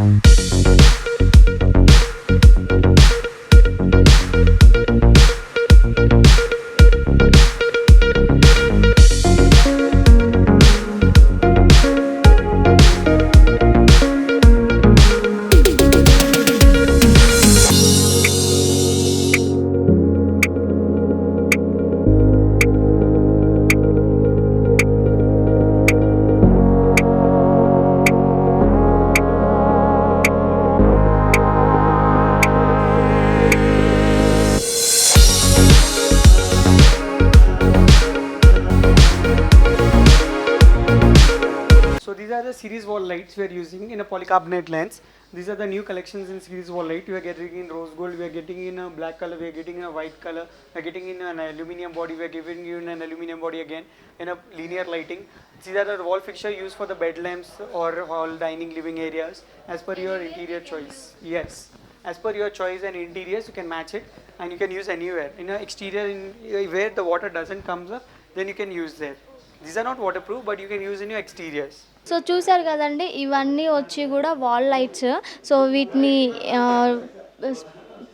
So these are the series wall lights we are using in a polycarbonate lens. These are the new collections in series wall light. We are getting in rose gold, we are getting in a black color, we are getting in a white color, we are getting in an aluminium body, we are giving you in an aluminium body again in a linear lighting. These are the wall fixture used for the bed lamps or hall, dining, living areas as per your interior choice. Yes, as per your choice and interiors you can match it and you can use anywhere. In an exterior where the water doesn't comes up, then you can use there. These are not waterproof, but you can use in your exteriors. So చూసారు కదండి, ఇవన్నీ వచ్చి కూడా wall lights. So వీటిని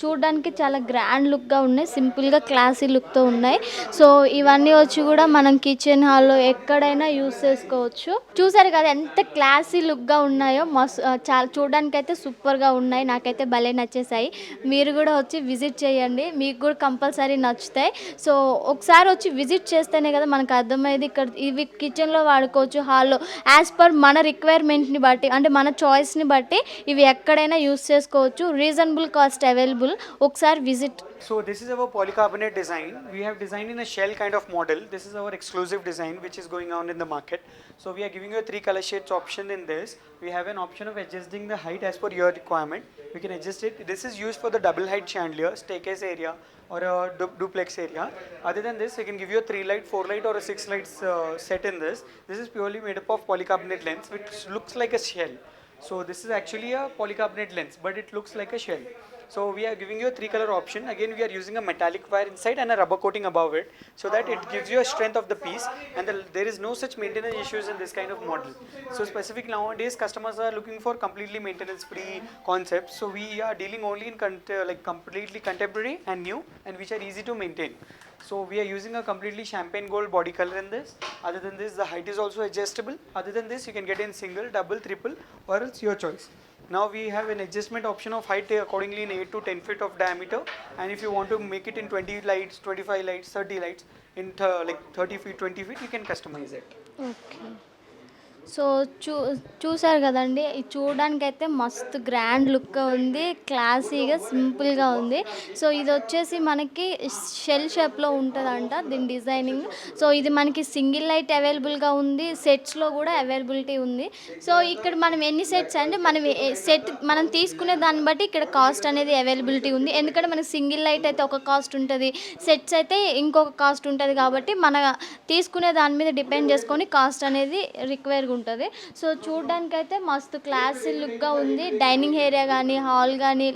చూడడానికి చాలా grand లుక్గా ఉన్నాయి, సింపుల్గా క్లాసీ లుక్తో ఉన్నాయి. సో ఇవన్నీ వచ్చి కూడా మనం కిచెన్ హాల్లో ఎక్కడైనా యూస్ చేసుకోవచ్చు. చూసారు కదా ఎంత క్లాసీ లుక్గా ఉన్నాయో, మస్తు చాలా చూడడానికి అయితే సూపర్గా ఉన్నాయి. నాకైతే భలే నచ్చేసాయి. మీరు కూడా వచ్చి విజిట్ చేయండి, మీకు కూడా కంపల్సరీ నచ్చుతాయి. సో ఒకసారి వచ్చి విజిట్ చేస్తేనే కదా మనకు అర్థమయ్యేది. ఇక్కడ ఇవి కిచెన్లో వాడుకోవచ్చు, హాల్లో యాజ్ పర్ మన రిక్వైర్మెంట్ని బట్టి, అంటే మన చాయిస్ని బట్టి ఇవి ఎక్కడైనా యూస్ చేసుకోవచ్చు. Reasonable cost available. ఒకసారి visit. So this is our polycarbonate design. We have designed in a shell kind of model. This is our exclusive design which is going on in the market. So we are giving you a 3 color shades option in this. We have an option of adjusting the height as per your requirement. We can adjust it. This is used for the double height chandelier, staircase area or a duplex area. Other than this, we can give you a 3 light, 4 light or a 6 lights set in this. This is purely made up of polycarbonate lens which looks like a shell. So this is actually a polycarbonate lens but it looks like a shell. So we are giving you a 3 color option. Again we are using a metallic wire inside and a rubber coating above it so that it gives you a strength of the piece and there is no such maintenance issues in this kind of model. So specific nowadays customers are looking for completely maintenance free concepts. So we are dealing only in like completely contemporary and new and which are easy to maintain. So we are using a completely champagne gold body color in this. Other than this, the height is also adjustable. Other than this, you can get in single, double, triple or else your choice. Now we have an adjustment option of height accordingly in 8 to 10 feet of diameter, and if you want to make it in 20 lights, 25 lights, 30 lights, in like 30 feet, 20 feet, you can customize it. Okay. So చూసారు కదండి, ఇది చూడడానికి అయితే మస్తు grand లుక్గా ఉంది, క్లాసీగా సింపుల్గా ఉంది. సో ఇది వచ్చేసి మనకి షెల్ షేప్లో ఉంటుందంట దీని డిజైనింగ్. సో ఇది మనకి సింగిల్ లైట్ అవైలబుల్గా ఉంది, సెట్స్లో కూడా అవైలబిలిటీ ఉంది. సో ఇక్కడ మనం ఎన్ని సెట్స్ అంటే మనం తీసుకునే దాన్ని బట్టి ఇక్కడ కాస్ట్ అనేది అవైలబిలిటీ ఉంది. ఎందుకంటే మనకి సింగిల్ లైట్ అయితే ఒక కాస్ట్ ఉంటుంది, సెట్స్ అయితే ఇంకొక కాస్ట్ ఉంటుంది. కాబట్టి మన తీసుకునే దాని మీద డిపెండ్ చేసుకొని కాస్ట్ అనేది రిక్వైర్గా ఉంటుంది. సో చూడడానికైతే మస్తు క్లాసీ లుక్గా ఉంది. డైనింగ్ ఏరియా కానీ, హాల్ కానీ,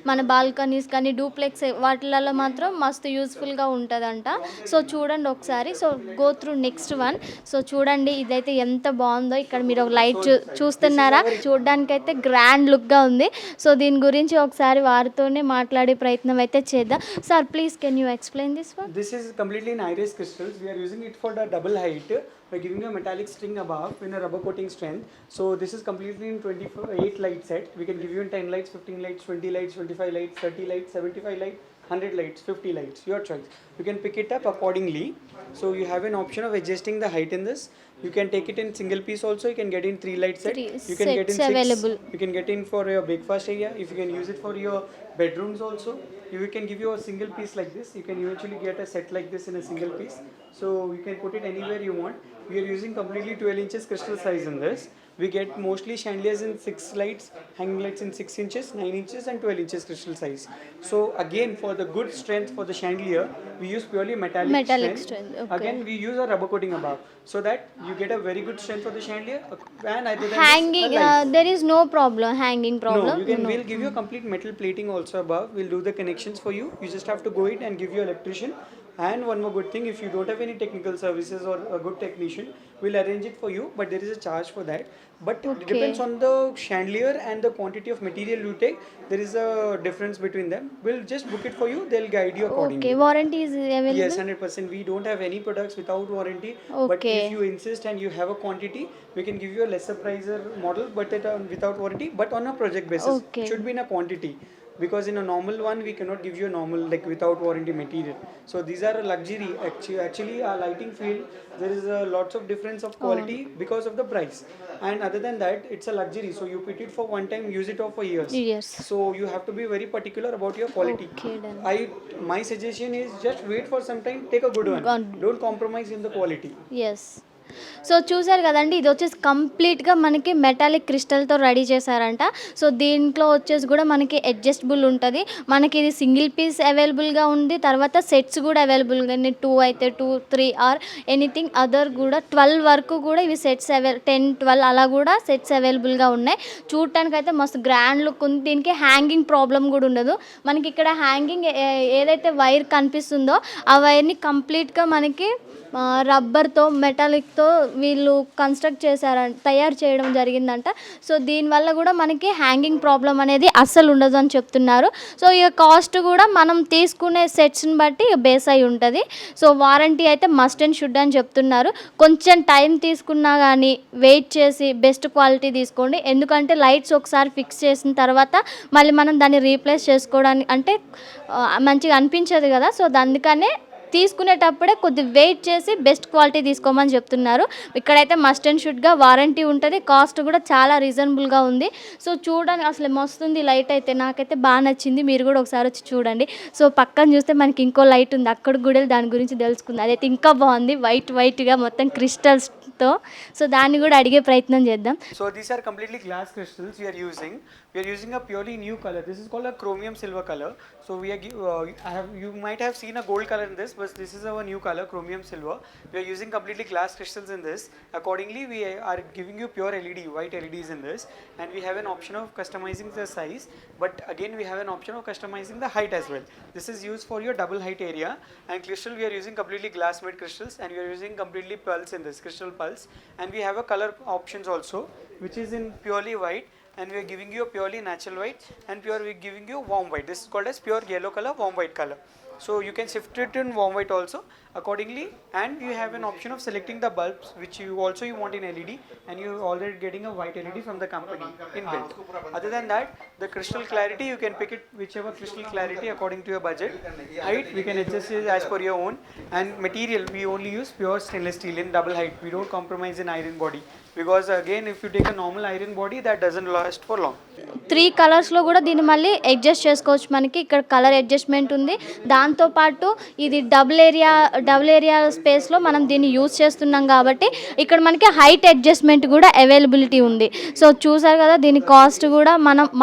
మన బాల్కనీస్ కానీ, డూప్లెక్స్ వాటిలలో మాత్రం మస్తు యూస్ఫుల్గా ఉంటుందంట. సో చూడండి ఒకసారి. So go through next one. So చూడండి ఇదైతే ఎంత బాగుందో. ఇక్కడ మీరు ఒక లైట్ చూస్తున్నారా, చూడడానికైతే గ్రాండ్ లుక్గా ఉంది. సో దీని గురించి ఒకసారి వారితోనే మాట్లాడే ప్రయత్నం అయితే చేద్దాం. Sir please can you explain this one? This is completely in iris crystals. We are using it for the double height. We are giving you a metallic string above in a rubber coating strength. So this is completely in 28 light set. We can give you in 10 lights, 15 lights, 20 lights, 25 lights, 30 lights, 75 lights, 100 lights, 50 lights, your choice. You can pick it up accordingly. So you have an option of adjusting the height in this. You can take it in single piece also. You can get in 3 light set. You can get in 6 available. You can get in for your breakfast area. If you can use it for your bedrooms also. We can give you a single piece like this. You can eventually get a set like this in a single piece. So you can put it anywhere you want. We are using completely 12 inches crystal size in this. We get mostly chandeliers in 6 lights, hanging lights in 6 inches, 9 inches and 12 inches crystal size. So again for the good strength for the chandelier, we use purely metallic strength. Okay. Again we use a rubber coating above so that you get a very good strength for the chandelier. And other than hanging, there is no problem, hanging problem. No, we'll give you a complete metal plating also above. We'll do the connections for you. You just have to go in and give your electrician And one more good thing, if you don't have any technical services or a good technician, we'll arrange it for you, but there is a charge for that. But it Okay. depends on the chandelier and the quantity of material you take. There is a difference between them. We'll just book it for you. They'll guide you accordingly. Okay, warranty is available? Yes, 100%. We don't have any products without warranty. But Okay. if you insist and you have a quantity, we can give you a lesser pricer model, but without warranty, but on a project basis. Okay. Should be in a quantity. Because in a normal one, we cannot give you a normal like without warranty material. So these are a luxury. Actually, our lighting field, there is a lots of difference of quality because of the price. And other than that, it's a luxury. So you put it for one time, use it for years. Yes. So you have to be very particular about your quality. Okay, done. My suggestion is just wait for some time, take a good one. Don't compromise in the quality. Yes. So చూసారు కదండి, ఇది వచ్చేసి కంప్లీట్గా మనకి metallic క్రిస్టల్తో ready చేశారంట. So దీంట్లో వచ్చేసి కూడా మనకి అడ్జస్టబుల్ ఉంటుంది. మనకి ఇది సింగిల్ పీస్ అవైలబుల్గా ఉంది, తర్వాత సెట్స్ కూడా అవైలబుల్గా 2 అయితే 2, 3 ఆర్ ఎనీథింగ్ అదర్ కూడా 12 వరకు కూడా ఇవి సెట్స్ 10, 12 అలా కూడా సెట్స్ అవైలబుల్గా ఉన్నాయి. చూడటానికి అయితే మస్తు గ్రాండ్ లుక్ ఉంది. దీనికి హ్యాంగింగ్ ప్రాబ్లం కూడా ఉండదు. మనకి ఇక్కడ హ్యాంగింగ్ ఏదైతే వైర్ కనిపిస్తుందో ఆ వైర్ని కంప్లీట్గా మనకి రబ్బర్తో మెటాలిక్తో వీళ్ళు కన్స్ట్రక్ట్ చేశారంట, తయారు చేయడం జరిగిందంట. సో దీనివల్ల కూడా మనకి హ్యాంగింగ్ ప్రాబ్లం అనేది అస్సలు ఉండదు అని చెప్తున్నారు. సో ఇక కాస్ట్ కూడా మనం తీసుకునే సెట్స్ని బట్టి బేస్ అయి ఉంటుంది. సో వారంటీ అయితే మస్ట్ అండ్ షుడ్ అని చెప్తున్నారు. కొంచెం టైం తీసుకున్నా కానీ వెయిట్ చేసి బెస్ట్ క్వాలిటీ తీసుకోండి. ఎందుకంటే లైట్స్ ఒకసారి ఫిక్స్ చేసిన తర్వాత మళ్ళీ మనం దాన్ని రీప్లేస్ చేసుకోవడానికి అంటే మంచిగా అనిపించదు కదా. సో అందుకనే తీసుకునేటప్పుడే కొద్ది వెయిట్ చేసి బెస్ట్ క్వాలిటీ తీసుకోమని చెప్తున్నారు. ఇక్కడైతే మస్ట్ అండ్ షుడ్గా వారంటీ ఉంటుంది. కాస్ట్ కూడా చాలా రీజనబుల్గా ఉంది. సో చూడడానికి అసలు మస్తుంది లైట్ అయితే, నాకైతే బాగా నచ్చింది. మీరు కూడా ఒకసారి వచ్చి చూడండి. సో పక్కన చూస్తే మనకి ఇంకో లైట్ ఉంది, అక్కడ కూడా దాని గురించి తెలుసుకుంది. అదైతే ఇంకా బాగుంది, వైట్గా మొత్తం క్రిస్టల్స్తో. సో దాన్ని కూడా అడిగే ప్రయత్నం చేద్దాం. So these are completely glass crystals we are using. We are using a purely new color. This is called a chromium silver color. So we are you might have seen a gold color in this, but this is our new color, chromium silver. We are using completely glass crystals in this. Accordingly, we are giving you pure LED, white LEDs in this, and we have an option of customizing the size. But again, we have an option of customizing the height as well. This is used for your double height area. And crystal, we are using completely glass made crystals, and we are using completely pulse in this, crystal pulse. And we have a color options also, which is in purely white. And we are giving you a purely natural white, and we are giving you warm white. This is called as pure yellow color, warm white color. So you can shift it in warm white also accordingly, and you have an option of selecting the bulbs which you want in LED, and you already getting a white LED from the company inbuilt. Other than that, the crystal clarity you can pick it whichever crystal clarity according to your budget. Height we can adjust it as per your own, and material we only use pure stainless steel in double height. We don't compromise in iron body, because again if you take a normal iron body that doesn't last for long. 3 కలర్స్లో కూడా దీన్ని మళ్ళీ adjust చేసుకోవచ్చు. మనకి ఇక్కడ colour adjustment ఉంది. దాంతోపాటు ఇది డబుల్ ఏరియా స్పేస్లో మనం దీన్ని యూజ్ చేస్తున్నాం కాబట్టి ఇక్కడ మనకి హైట్ అడ్జస్ట్మెంట్ కూడా అవైలబిలిటీ ఉంది. సో చూసారు కదా, దీని కాస్ట్ కూడా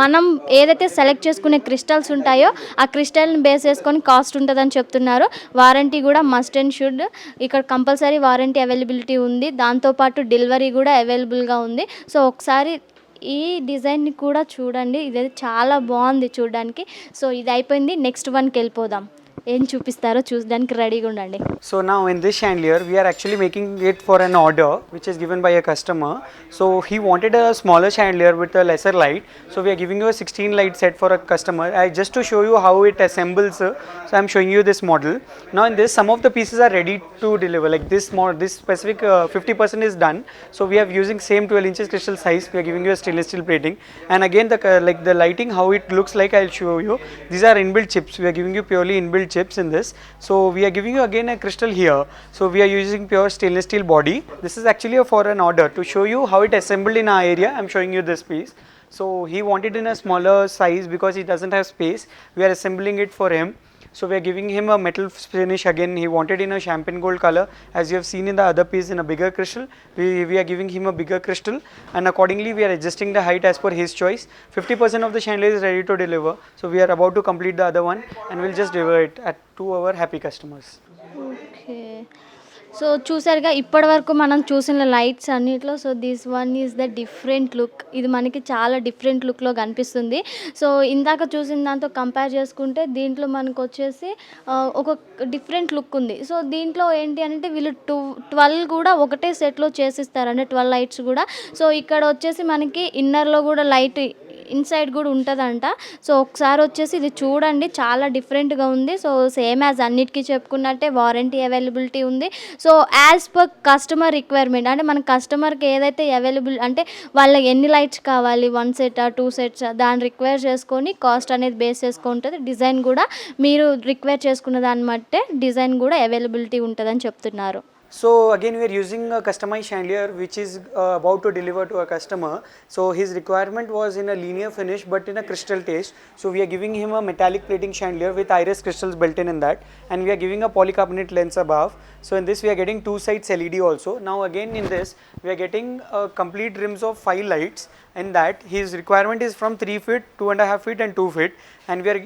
మనం ఏదైతే సెలెక్ట్ చేసుకునే క్రిస్టల్స్ ఉంటాయో ఆ క్రిస్టల్ని బేస్ చేసుకొని కాస్ట్ ఉంటుందని చెప్తున్నారు. వారంటీ కూడా మస్ట్ అండ్ షుడ్, ఇక్కడ కంపల్సరీ వారంటీ అవైలబిలిటీ ఉంది. దాంతోపాటు డెలివరీ కూడా అవైలబుల్గా ఉంది. సో ఒకసారి ఈ డిజైన్ని కూడా చూడండి, ఇదైతే చాలా బాగుంది చూడడానికి. సో ఇది అయిపోయింది, నెక్స్ట్ వన్కి వెళ్ళిపోదాం. ఏం చూపిస్తారో చూడడానికి రెడీగా ఉండండి. So now in this chandelier we are actually making it for an order which is given by a customer. So he wanted a smaller chandelier with a lesser light, so we are giving you a 16 light set for a customer. Just to show you how it assembles, so I'm showing you this model. Now in this some of the pieces are ready to deliver, like this specific 50% is done. So we are using same 12 inches crystal size. We are giving you a stainless steel plating, and again the lighting how it looks like I'll show you. These are inbuilt chips. We are giving you purely inbuilt chips in this. So we are giving you again a crystal here. So we are using pure stainless steel body. This is actually for an order to show you how it assembled in our area. I'm showing you this piece. So he wanted in a smaller size because he doesn't have space. We are assembling it for him. So we are giving him a metal finish again. He wanted in a champagne gold color, as you have seen in the other piece in a bigger crystal. We are giving him a bigger crystal, and accordingly we are adjusting the height as per his choice. 50% of the chandelier is ready to deliver. So we are about to complete the other one, and we'll just deliver it to our happy customers. Okay, so చూసారుగా ఇప్పటివరకు మనం చూసిన lights అన్నిట్లో so this one is the different look. ఇది మనకి చాలా different లుక్లో కనిపిస్తుంది. సో ఇందాక చూసిన దాంతో కంపేర్ చేసుకుంటే దీంట్లో మనకు వచ్చేసి ఒక డిఫరెంట్ లుక్ ఉంది. సో దీంట్లో ఏంటి అంటే వీళ్ళు 12 కూడా ఒకటే సెట్లో చేసిస్తారు, అంటే 12 లైట్స్ కూడా. సో ఇక్కడ వచ్చేసి మనకి ఇన్నర్లో కూడా లైట్ ఇన్సైడ్ కూడా ఉంటుందంట. సో ఒకసారి వచ్చేసి ఇది చూడండి, చాలా డిఫరెంట్గా ఉంది. సో సేమ్ యాజ్ అన్నిటికీ చెప్పుకున్నట్టే వారంటీ అవైలబిలిటీ ఉంది. So as per customer requirement, అంటే మన కస్టమర్కి ఏదైతే అవైలబుల్ అంటే వాళ్ళకి ఎన్ని లైట్స్ కావాలి, 1 సెటా 2 సెట్స్, దాన్ని రిక్వైర్ చేసుకొని కాస్ట్ అనేది బేస్ చేసుకుంటుంది. డిజైన్ కూడా మీరు రిక్వైర్ చేసుకున్న దాన్ని బట్టే డిజైన్ కూడా అవైలబిలిటీ ఉంటుందని చెప్తున్నారు. So again we are using a customized chandelier which is about to deliver to a customer. So his requirement was in a linear finish but in a crystal taste. So we are giving him a metallic plating chandelier with iris crystals built in that, and we are giving a polycarbonate lens above. So in this we are getting 2 sides LED also. Now again in this we are getting complete rims of 5 lights. In that his requirement is from 3 feet, 2.5 feet and 2 feet, and we are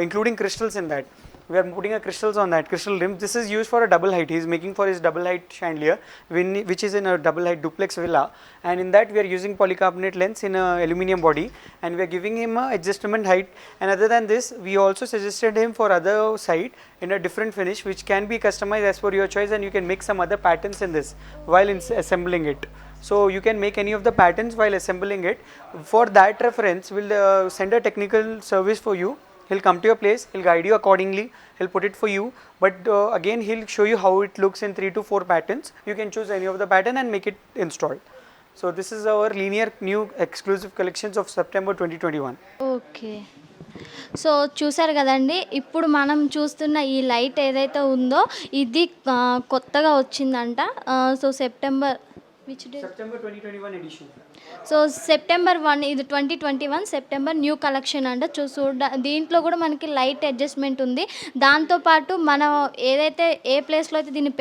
including crystals in that. We are putting a crystals on that, crystal rim. This is used for a double height. He is making for his double height chandelier, which is in a double height duplex villa. And in that we are using polycarbonate lens in a aluminium body, and we are giving him a adjustment height. And other than this, we also suggested him for other side in a different finish, which can be customized as per your choice, and you can make some other patterns in this while assembling it. So you can make any of the patterns while assembling it. For that reference, we'll send a technical service for you. He'll come to your place, he'll guide you accordingly, he'll put it for you, but again he'll show you how it looks in 3 to 4 patterns. You can choose any of the pattern and make it installed. So this is our linear new exclusive collections of September 2021. Okay. So చూసారు కదండి, ఇప్పుడు మనం చూస్తున్న ఈ light ఏదైతే ఉందో ఇది కొత్తగా వచ్చిందంట. So September September 2021 edition. So September 1 ఇది 2021 సెప్టెంబర్ న్యూ కలెక్షన్ అంట. దీంట్లో కూడా మనకి లైట్ అడ్జస్ట్మెంట్ ఉంది. దాంతోపాటు మనం ఏదైతే ఏ ప్లేస్లో అయితే దీన్ని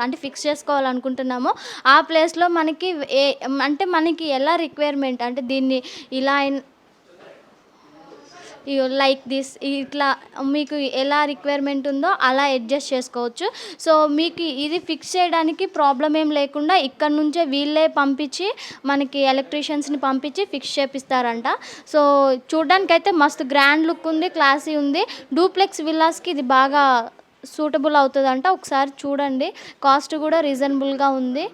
అంటే ఫిక్స్ చేసుకోవాలనుకుంటున్నామో ఆ ప్లేస్లో మనకి అంటే మనకి ఎలా రిక్వైర్మెంట్ అంటే దీన్ని ఇలా లైక్ దిస్ ఇట్లా మీకు ఎలా రిక్వైర్మెంట్ ఉందో అలా అడ్జస్ట్ చేసుకోవచ్చు. సో మీకు ఇది ఫిక్స్ చేయడానికి ప్రాబ్లం ఏం లేకుండా ఇక్కడ నుంచే వీళ్ళే పంపించి మనకి ఎలక్ట్రీషియన్స్ని పంపించి ఫిక్స్ చేపిస్తారంట. సో చూడడానికైతే మస్తు గ్రాండ్ లుక్ ఉంది, క్లాసీ ఉంది. డూప్లెక్స్ విల్లాస్కి ఇది బాగా సూటబుల్ అవుతుందంట. ఒకసారి చూడండి, కాస్ట్ కూడా రీజనబుల్గా ఉంది.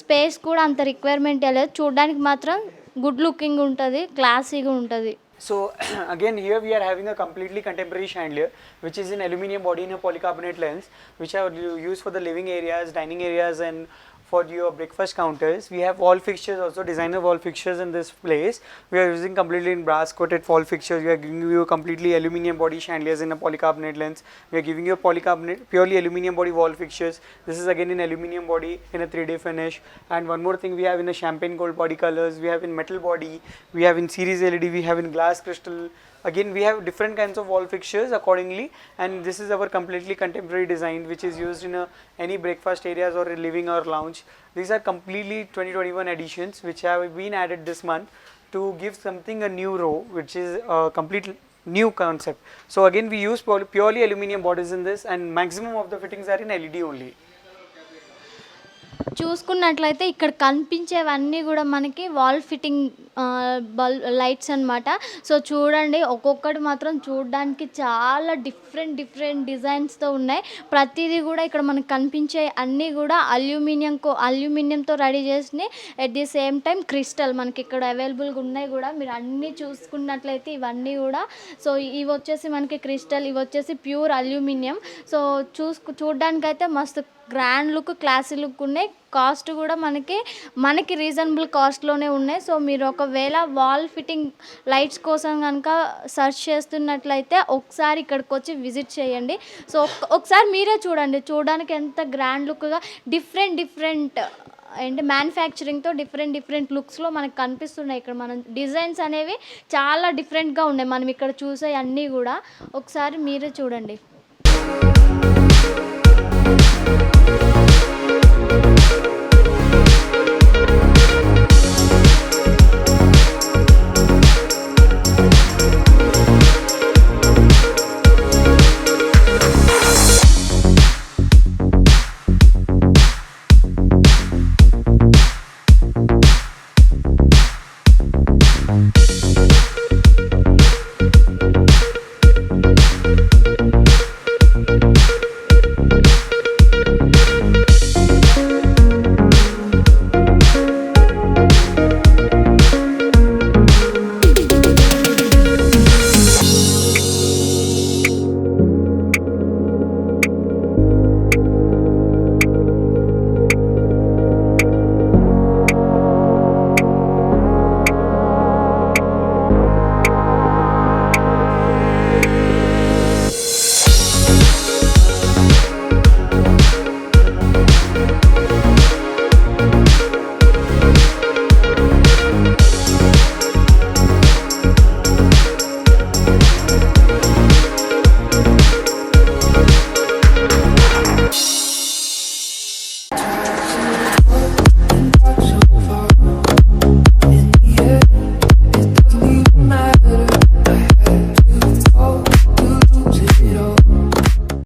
స్పేస్ కూడా అంత రిక్వైర్మెంట్ లేదు, చూడడానికి మాత్రం గుడ్ లుకింగ్ ఉంటుంది, క్లాసీగా ఉంటుంది. So again here we are having a completely contemporary chandelier which is in aluminium body in a polycarbonate lens, which are used for the living areas, dining areas, and for your breakfast counters. We have wall fixtures also, designer wall fixtures in this place. We are using completely in brass coated wall fixtures. We are giving you completely aluminium body chandeliers in a polycarbonate lens. We are giving you a polycarbonate purely aluminium body wall fixtures. This is again in aluminium body in a 3D finish. And one more thing we have in a champagne gold body colors. We have in metal body. We have in series LED. We have in glass crystal. Again we have different kinds of wall fixtures accordingly, and this is our completely contemporary design which is used in any breakfast areas or living or lounge. These are completely 2021 editions which have been added this month to give something a new row, which is a complete new concept. So again we use purely aluminium bodies in this, and maximum of the fittings are in LED only. చూసుకున్నట్లయితే ఇక్కడ కనిపించేవన్నీ కూడా మనకి wall fitting lights అన్నమాట. So చూడండి, ఒక్కొక్కటి మాత్రం చూడడానికి చాలా డిఫరెంట్ డిజైన్స్తో ఉన్నాయి. ప్రతిదీ కూడా ఇక్కడ మనకు కనిపించే అన్నీ కూడా అల్యూమినియంతో రెడీ చేసి at the same time crystal మనకి ఇక్కడ అవైలబుల్గా ఉన్నాయి కూడా. మీరు అన్నీ చూసుకున్నట్లయితే ఇవన్నీ కూడా సో ఇవి వచ్చేసి మనకి క్రిస్టల్, ఇవి వచ్చేసి ప్యూర్ అల్యూమినియం. సో చూడడానికైతే మస్తు గ్రాండ్ లుక్, క్లాసీ లుక్ ఉన్నాయి. కాస్ట్ కూడా మనకి రీజనబుల్ కాస్ట్లోనే ఉన్నాయి. సో మీరు ఒకవేళ వాల్ ఫిట్టింగ్ లైట్స్ కోసం కనుక సెర్చ్ చేస్తున్నట్లయితే ఒకసారి ఇక్కడికి వచ్చి విజిట్ చేయండి. సో ఒకసారి మీరే చూడండి, చూడడానికి ఎంత గ్రాండ్ లుక్గా డిఫరెంట్ అంటే మ్యానుఫ్యాక్చరింగ్తో డిఫరెంట్ లుక్స్లో మనకు కనిపిస్తున్నాయి. ఇక్కడ మనం డిజైన్స్ అనేవి చాలా డిఫరెంట్గా ఉన్నాయి. మనం ఇక్కడ చూసే అన్నీ కూడా ఒకసారి మీరే చూడండి.